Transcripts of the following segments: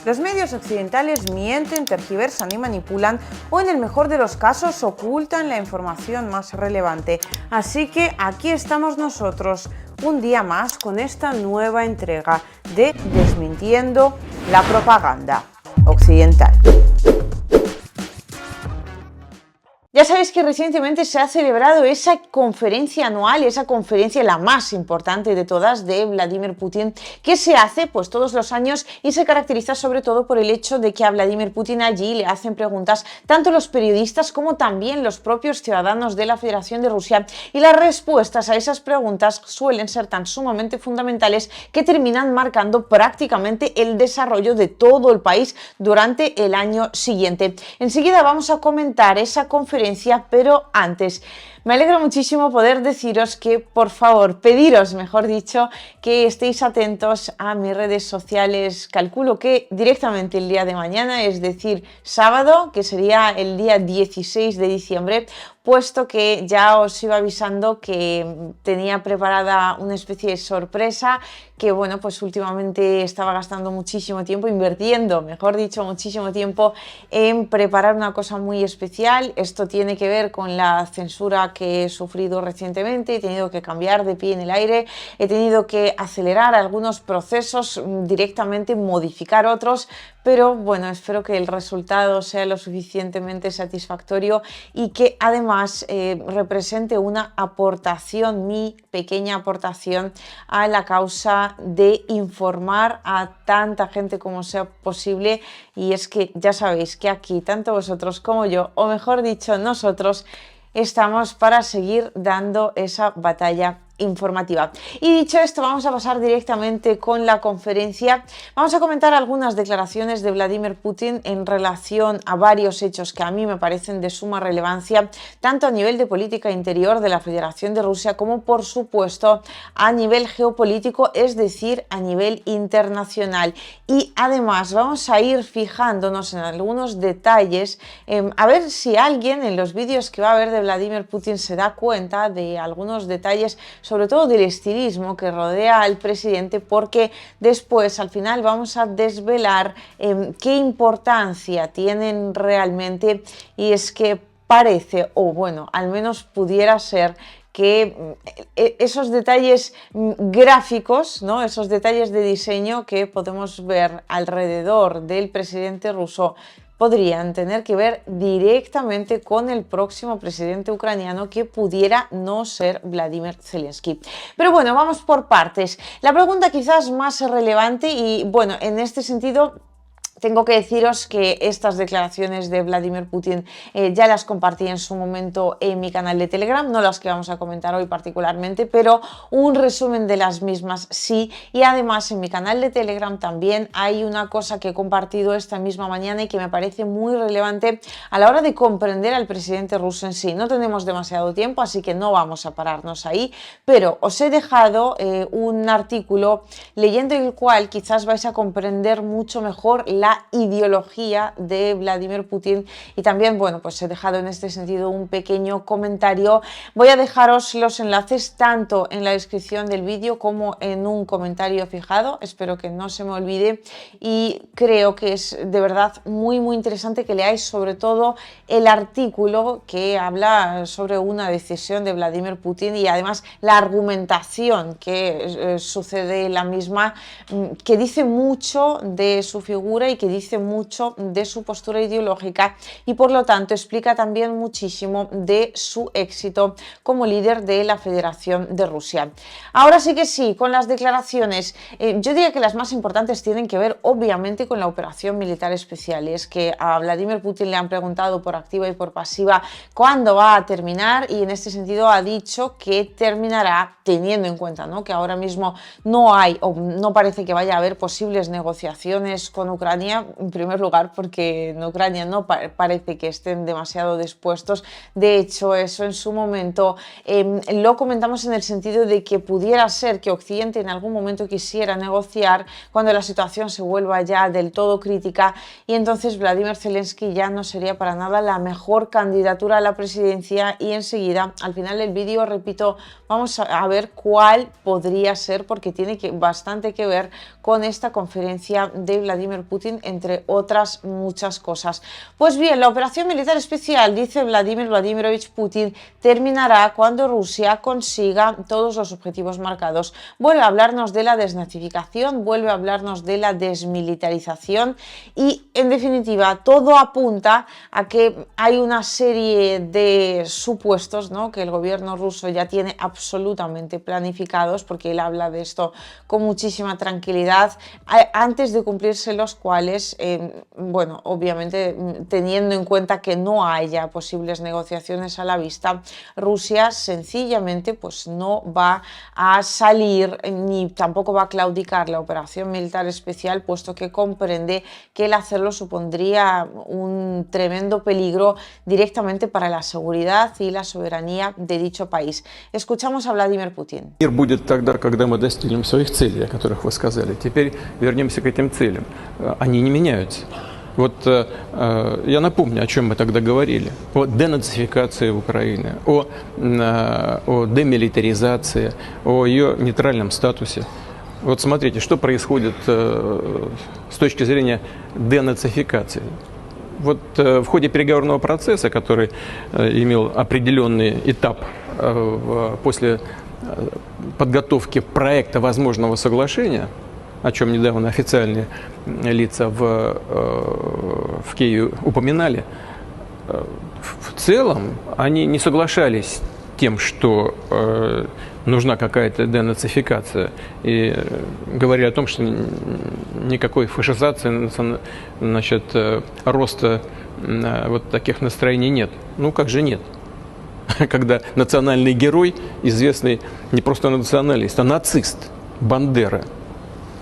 Los medios occidentales mienten, tergiversan y manipulan, o en el mejor de los casos ocultan la información más relevante. Así que aquí estamos nosotros, un día más, con esta nueva entrega de Desmintiendo la propaganda occidental. Ya sabéis que recientemente se ha celebrado esa conferencia anual, esa conferencia la más importante de todas de Vladimir Putin, que se hace pues todos los años y se caracteriza sobre todo por el hecho de que a Vladimir Putin allí le hacen preguntas tanto los periodistas como también los propios ciudadanos de la Federación de Rusia, y las respuestas a esas preguntas suelen ser tan sumamente fundamentales que terminan marcando prácticamente el desarrollo de todo el país durante el año siguiente. Enseguida vamos a comentar esa conferencia, pero antes me alegra muchísimo poder deciros que, por favor, pediros, mejor dicho, que estéis atentos a mis redes sociales. Calculo que directamente el día de mañana, es decir, sábado, que sería el día 16 de diciembre, puesto que ya os iba avisando que tenía preparada una especie de sorpresa que, bueno, pues últimamente estaba gastando muchísimo tiempo, invirtiendo, mejor dicho, muchísimo tiempo en preparar una cosa muy especial. Esto tiene que ver con la censura que he sufrido recientemente. He tenido que cambiar de pie en el aire, he tenido que acelerar algunos procesos, directamente modificar otros, pero bueno, espero que el resultado sea lo suficientemente satisfactorio y que además represente una aportación, mi pequeña aportación a la causa de informar a tanta gente como sea posible. Y es que ya sabéis que aquí tanto vosotros como yo, o mejor dicho nosotros, estamos para seguir dando esa batalla informativa. Y dicho esto, vamos a pasar directamente con la conferencia. Vamos a comentar algunas declaraciones de Vladimir Putin en relación a varios hechos que a mí me parecen de suma relevancia, tanto a nivel de política interior de la Federación de Rusia como, por supuesto, a nivel geopolítico, es decir, a nivel internacional. Y además vamos a ir fijándonos en algunos detalles, a ver si alguien en los vídeos que va a ver de Vladimir Putin se da cuenta de algunos detalles, sobre todo del estilismo que rodea al presidente, porque después al final vamos a desvelar qué importancia tienen realmente. Y es que parece, o bueno, al menos pudiera ser, que esos detalles gráficos, ¿no?, esos detalles de diseño que podemos ver alrededor del presidente ruso podrían tener que ver directamente con el próximo presidente ucraniano, que pudiera no ser Vladimir Zelensky. Pero bueno, vamos por partes. La pregunta quizás más relevante, y bueno, en este sentido tengo que deciros que estas declaraciones de Vladimir Putin ya las compartí en su momento en mi canal de Telegram, no las que vamos a comentar hoy particularmente, pero un resumen de las mismas sí. Y además en mi canal de Telegram también hay una cosa que he compartido esta misma mañana y que me parece muy relevante a la hora de comprender al presidente ruso en sí. No tenemos demasiado tiempo, así que no vamos a pararnos ahí, pero os he dejado un artículo leyendo el cual quizás vais a comprender mucho mejor la ideología de Vladimir Putin. Y también, bueno, pues he dejado en este sentido un pequeño comentario. Voy a dejaros los enlaces tanto en la descripción del vídeo como en un comentario fijado, espero que no se me olvide, y creo que es de verdad muy interesante que leáis sobre todo el artículo que habla sobre una decisión de Vladimir Putin y además la argumentación que sucede en la misma, que dice mucho de su figura y que dice mucho de su postura ideológica, y por lo tanto explica también muchísimo de su éxito como líder de la Federación de Rusia. Ahora sí que sí, con las declaraciones, yo diría que las más importantes tienen que ver obviamente con la operación militar especial. Es que a Vladimir Putin le han preguntado por activa y por pasiva cuándo va a terminar, y en este sentido ha dicho que terminará, teniendo en cuenta, ¿no?, que ahora mismo no hay, o no parece que vaya a haber posibles negociaciones con Ucrania, en primer lugar porque en Ucrania no parece que estén demasiado dispuestos. De hecho, eso en su momento lo comentamos en el sentido de que pudiera ser que Occidente en algún momento quisiera negociar cuando la situación se vuelva ya del todo crítica, y entonces Vladimir Zelensky ya no sería para nada la mejor candidatura a la presidencia. Y enseguida, al final del vídeo, repito, vamos a ver cuál podría ser, porque tiene bastante que ver con esta conferencia de Vladimir Putin Putin, entre otras muchas cosas. Pues bien, la operación militar especial, dice Vladimir Vladimirovich Putin, terminará cuando Rusia consiga todos los objetivos marcados. Vuelve a hablarnos de la desnazificación, vuelve a hablarnos de la desmilitarización y, en definitiva, todo apunta a que hay una serie de supuestos, ¿no?, que el gobierno ruso ya tiene absolutamente planificados, porque él habla de esto con muchísima tranquilidad, antes de cumplirse los cuales, bueno, obviamente teniendo en cuenta que no haya posibles negociaciones a la vista, Rusia sencillamente pues no va a salir ni tampoco va a claudicar la operación militar especial, puesto que comprende que el hacerlo supondría un tremendo peligro directamente para la seguridad y la soberanía de dicho país. Escuchamos a Vladimir Putin. Мир будет тогда, когда мы достигнем своих целей, о которых вы сказали. Теперь вернемся к этим целям. Они не меняются. Вот я напомню, о чем мы тогда говорили. О денацификации Украины, о демилитаризации, о ее нейтральном статусе. Вот смотрите, что происходит с точки зрения денацификации. Вот в ходе переговорного процесса, который имел определенный этап после подготовки проекта возможного соглашения, о чем недавно официальные лица в Киеве упоминали, в целом они не соглашались с тем, что нужна какая-то денацификация, и говорили о том, что никакой фашизации, значит, роста вот таких настроений нет. Ну как же нет? Когда национальный герой, известный не просто националист, а нацист Бандера,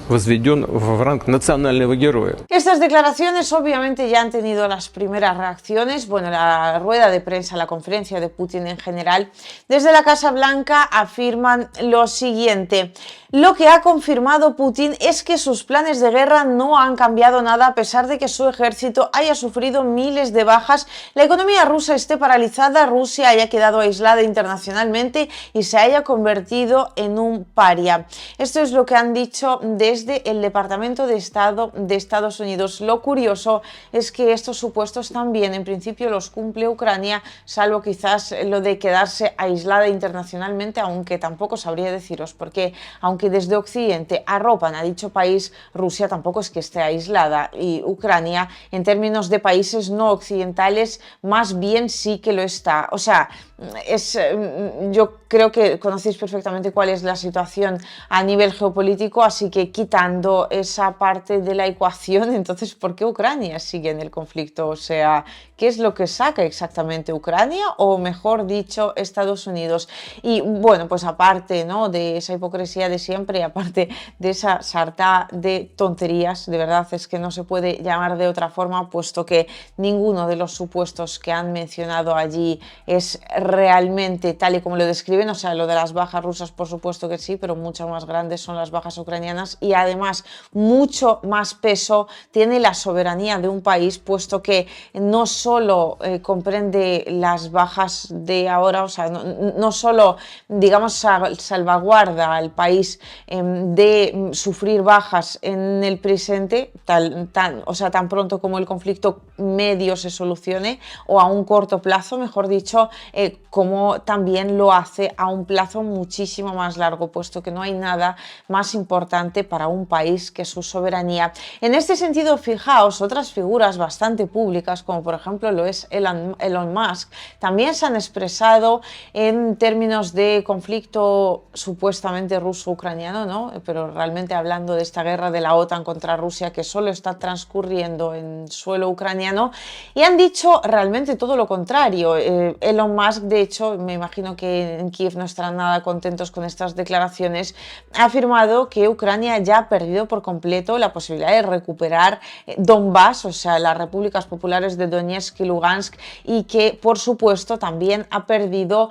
возведен в ранг национального героя. Estas declaraciones obviamente ya han tenido las primeras reacciones. Bueno, la rueda de prensa, la conferencia de Putin en general, desde la Casa Blanca afirman lo siguiente: lo que ha confirmado Putin es que sus planes de guerra no han cambiado nada a pesar de que su ejército haya sufrido miles de bajas, la economía rusa esté paralizada, Rusia haya quedado aislada internacionalmente y se haya convertido en un paria. Esto es lo que han dicho desde el Departamento de Estado de Estados Unidos. Lo curioso es que estos supuestos también en principio los cumple Ucrania, salvo quizás lo de quedarse aislada internacionalmente, aunque tampoco sabría deciros, porque aunque desde Occidente arropan a dicho país, Rusia tampoco es que esté aislada, y Ucrania en términos de países no occidentales más bien sí que lo está. O sea, yo creo que conocéis perfectamente cuál es la situación a nivel geopolítico, así que quitando esa parte de la ecuación, entonces ¿por qué Ucrania sigue en el conflicto? O sea, ¿qué es lo que saca exactamente Ucrania, o mejor dicho Estados Unidos? Y bueno, pues aparte, ¿no?, de esa hipocresía de siempre, aparte de esa sarta de tonterías, de verdad es que no se puede llamar de otra forma, puesto que ninguno de los supuestos que han mencionado allí es realmente tal y como lo describen. O sea, lo de las bajas rusas por supuesto que sí, pero mucho más grandes son las bajas ucranianas, y además mucho más peso tiene la soberanía de un país, puesto que no solo comprende las bajas de ahora, o sea, no solo, digamos, salvaguarda al país de sufrir bajas en el presente, tan pronto como el conflicto medio se solucione, o a un corto plazo, mejor dicho, como también lo hace a un plazo muchísimo más largo, puesto que no hay nada más importante para un país que su soberanía. En este sentido, fijaos, otras figuras bastante públicas, como por ejemplo lo es Elon Musk, también se han expresado en términos de conflicto supuestamente ruso-ucraniano, ¿no?, pero realmente hablando de esta guerra de la OTAN contra Rusia, que solo está transcurriendo en suelo ucraniano, y han dicho realmente todo lo contrario. Elon Musk, de hecho, me imagino que en Kiev no estarán nada contentos con estas declaraciones, ha afirmado que Ucrania ya ha perdido por completo la posibilidad de recuperar Donbass, o sea, las repúblicas populares de Donetsk y Lugansk, y que, por supuesto, también ha perdido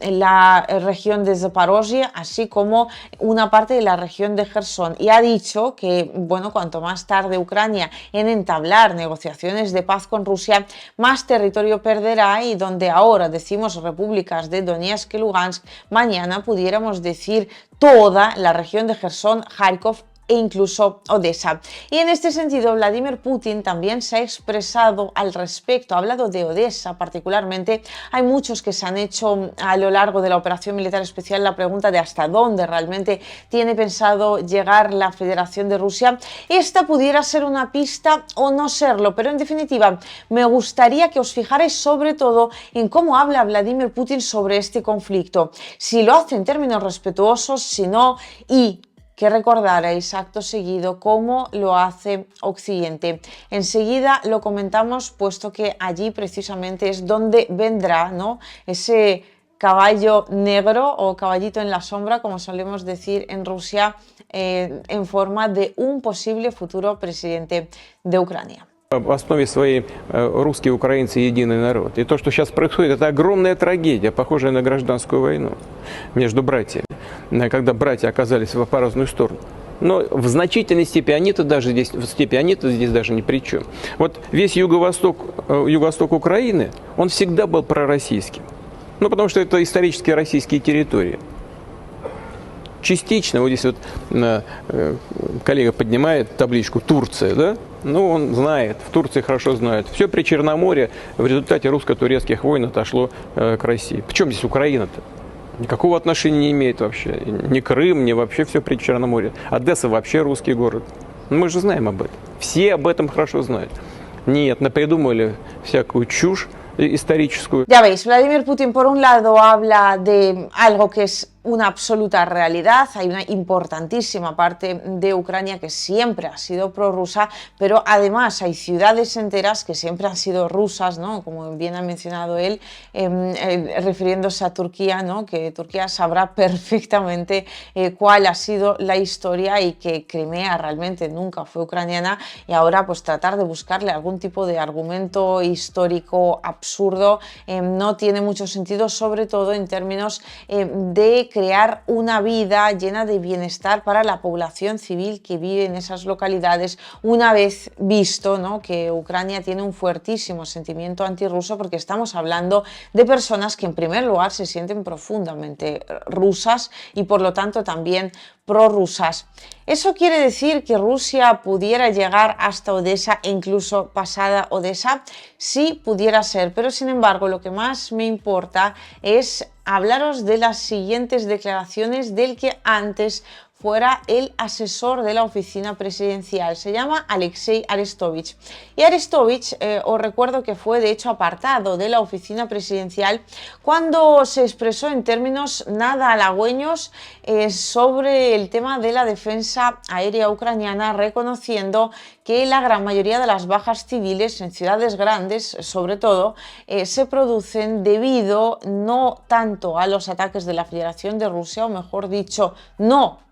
la región de Zaporozhye, así como una parte de la región de Gerson. Y ha dicho que, bueno, cuanto más tarde Ucrania en entablar negociaciones de paz con Rusia, más territorio perderá, y donde ahora decimos repúblicas de Donetsk y Lugansk, mañana pudiéramos decir toda la región de Gerson, Kharkov e incluso Odessa. Y en este sentido, Vladimir Putin también se ha expresado al respecto, ha hablado de Odessa particularmente. Hay muchos que se han hecho a lo largo de la operación militar especial la pregunta de hasta dónde realmente tiene pensado llegar la Federación de Rusia. Esta pudiera ser una pista o no serlo, pero en definitiva me gustaría que os fijarais sobre todo en cómo habla Vladimir Putin sobre este conflicto. Si lo hace en términos respetuosos, si no, y que recordaréis acto seguido cómo lo hace Occidente. Enseguida lo comentamos, puesto que allí precisamente es donde vendrá, ¿no?, ese caballo negro o caballito en la sombra, como solemos decir en Rusia, en forma de un posible futuro presidente de Ucrania. В основе своей русские украинцы единый народ. И то, что сейчас происходит, это огромная трагедия, похожая на гражданскую войну между братьями, когда братья оказались по разную сторону. Но в значительной степени они-то здесь даже ни при чем. Вот весь юго-восток Украины, он всегда был пророссийским. Ну, потому что это исторически российские территории. Частично, вот здесь вот коллега поднимает табличку «Турция», да? Ну, он знает, в Турции хорошо знают. Все при Черноморье в результате русско-турецких войн отошло к России. Причем здесь Украина-то? Никакого отношения не имеет вообще. Ни Крым, ни вообще все при Черноморье. Одесса вообще русский город. Мы же знаем об этом. Все об этом хорошо знают. Нет, напридумывали всякую чушь историческую. Ya veis, Vladimir Putin por un lado habla de algo que es una absoluta realidad. Hay una importantísima parte de Ucrania que siempre ha sido prorrusa, pero además hay ciudades enteras que siempre han sido rusas, ¿no?, como bien ha mencionado él, refiriéndose a Turquía, ¿no?, que Turquía sabrá perfectamente cuál ha sido la historia y que Crimea realmente nunca fue ucraniana, y ahora pues tratar de buscarle algún tipo de argumento histórico absurdo no tiene mucho sentido, sobre todo en términos de crear una vida llena de bienestar para la población civil que vive en esas localidades, una vez visto, ¿no?, que Ucrania tiene un fuertísimo sentimiento antirruso, porque estamos hablando de personas que en primer lugar se sienten profundamente rusas y por lo tanto también prorrusas. ¿Eso quiere decir que Rusia pudiera llegar hasta Odessa e incluso pasada Odessa? Sí, pudiera ser, pero sin embargo lo que más me importa es hablaros de las siguientes declaraciones del que antes fuera el asesor de la oficina presidencial. Se llama Alexei Arestovich. Y Arestovich, os recuerdo que fue de hecho apartado de la oficina presidencial cuando se expresó en términos nada halagüeños sobre el tema de la defensa aérea ucraniana, reconociendo que la gran mayoría de las bajas civiles en ciudades grandes, sobre todo, se producen debido no tanto a los ataques de la Federación de Rusia, o mejor dicho, no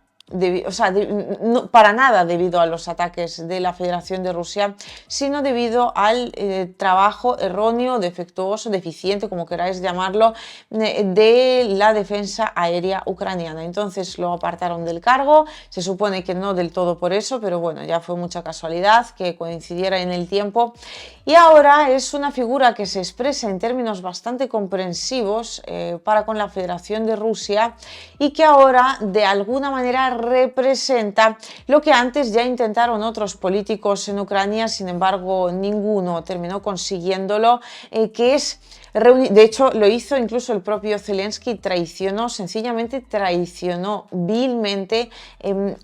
para nada debido a los ataques de la Federación de Rusia, sino debido al trabajo erróneo, defectuoso, deficiente, como queráis llamarlo, de la defensa aérea ucraniana. Entonces lo apartaron del cargo, se supone que no del todo por eso, pero bueno, ya fue mucha casualidad que coincidiera en el tiempo. Y ahora es una figura que se expresa en términos bastante comprensivos para con la Federación de Rusia, y que ahora de alguna manera representa lo que antes ya intentaron otros políticos en Ucrania, sin embargo ninguno terminó consiguiéndolo, que es de hecho lo hizo incluso el propio Zelensky, sencillamente traicionó vilmente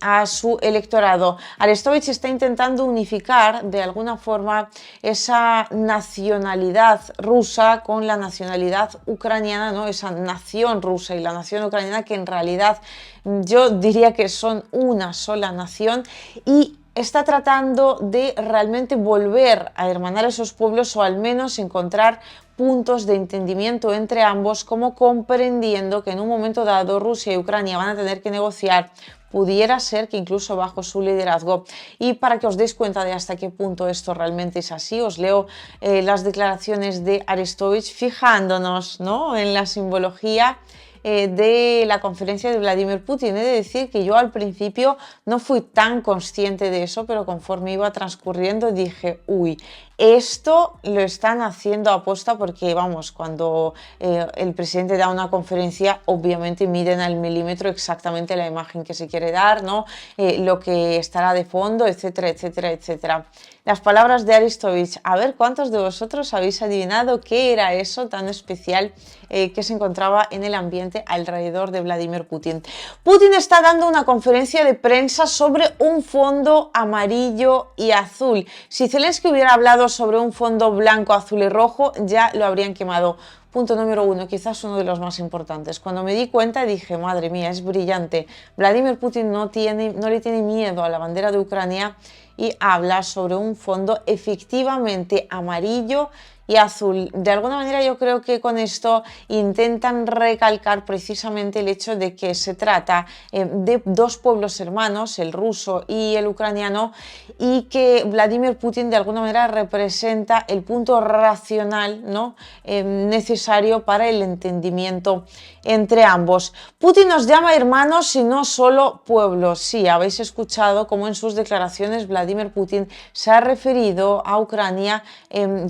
a su electorado. Arestovich está intentando unificar de alguna forma esa nacionalidad rusa con la nacionalidad ucraniana, ¿no?, esa nación rusa y la nación ucraniana, que en realidad yo diría que son una sola nación, y está tratando de realmente volver a hermanar esos pueblos, o al menos encontrar puntos de entendimiento entre ambos, como comprendiendo que en un momento dado Rusia y Ucrania van a tener que negociar, pudiera ser que incluso bajo su liderazgo. Y para que os deis cuenta de hasta qué punto esto realmente es así, os leo las declaraciones de Arestovich, fijándonos, ¿no?, en la simbología de la conferencia de Vladimir Putin. He de decir que yo al principio no fui tan consciente de eso, pero conforme iba transcurriendo dije, uy, esto lo están haciendo a posta porque, vamos, cuando el presidente da una conferencia, obviamente miden al milímetro exactamente la imagen que se quiere dar, ¿no? Lo que estará de fondo, etcétera, etcétera, etcétera. Las palabras de Arestovich. A ver cuántos de vosotros habéis adivinado qué era eso tan especial que se encontraba en el ambiente alrededor de Vladimir Putin. Putin está dando una conferencia de prensa sobre un fondo amarillo y azul. Si Zelensky hubiera hablado sobre un fondo blanco, azul y rojo, ya lo habrían quemado. Punto número 1, quizás uno de los más importantes. Cuando me di cuenta dije, madre mía, es brillante. Vladimir Putin no le tiene miedo a la bandera de Ucrania y habla sobre un fondo efectivamente amarillo y azul. De alguna manera yo creo que con esto intentan recalcar precisamente el hecho de que se trata de dos pueblos hermanos, el ruso y el ucraniano, y que Vladimir Putin de alguna manera representa el punto racional, ¿no? Necesario para el entendimiento entre ambos. Putin nos llama hermanos y no solo pueblos. Sí, habéis escuchado cómo en sus declaraciones Vladimir Putin se ha referido a Ucrania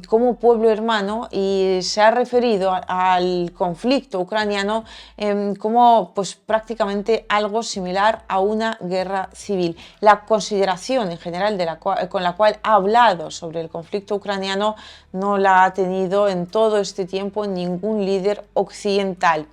como pueblo hermano y se ha referido al conflicto ucraniano como pues prácticamente algo similar a una guerra civil. La consideración en general con la cual ha hablado sobre el conflicto ucraniano no la ha tenido en todo este tiempo ningún líder occidental.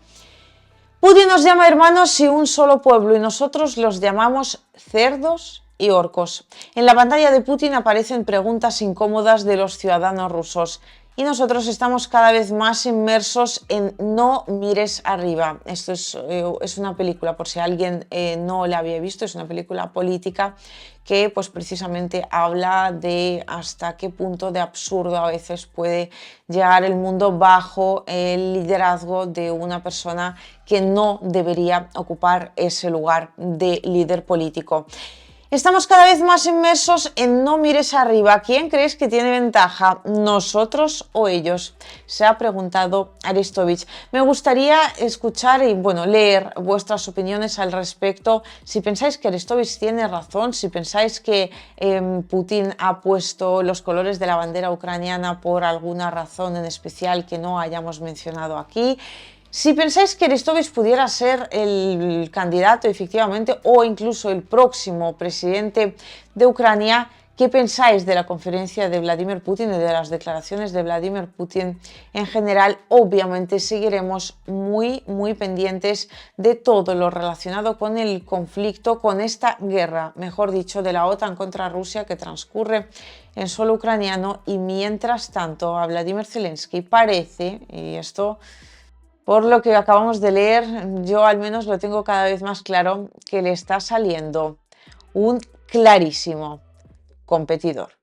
Putin nos llama hermanos y un solo pueblo y nosotros los llamamos cerdos y orcos. En la pantalla de Putin aparecen preguntas incómodas de los ciudadanos rusos y nosotros estamos cada vez más inmersos en No mires arriba. Esto es una película, por si alguien no la había visto, es una película política que pues precisamente habla de hasta qué punto de absurdo a veces puede llegar el mundo bajo el liderazgo de una persona que no debería ocupar ese lugar de líder político. Estamos cada vez más inmersos en No mires arriba. ¿Quién crees que tiene ventaja? ¿Nosotros o ellos? Se ha preguntado Arestovich. Me gustaría escuchar y leer vuestras opiniones al respecto. Si pensáis que Arestovich tiene razón, si pensáis que Putin ha puesto los colores de la bandera ucraniana por alguna razón en especial que no hayamos mencionado aquí. Si pensáis que Arestovich pudiera ser el candidato efectivamente o incluso el próximo presidente de Ucrania, ¿qué pensáis de la conferencia de Vladimir Putin y de las declaraciones de Vladimir Putin en general? Obviamente seguiremos muy pendientes de todo lo relacionado con el conflicto, con esta guerra, mejor dicho, de la OTAN contra Rusia que transcurre en suelo ucraniano y mientras tanto a Vladimir Zelensky parece, y esto por lo que acabamos de leer, yo al menos lo tengo cada vez más claro, que le está saliendo un clarísimo competidor.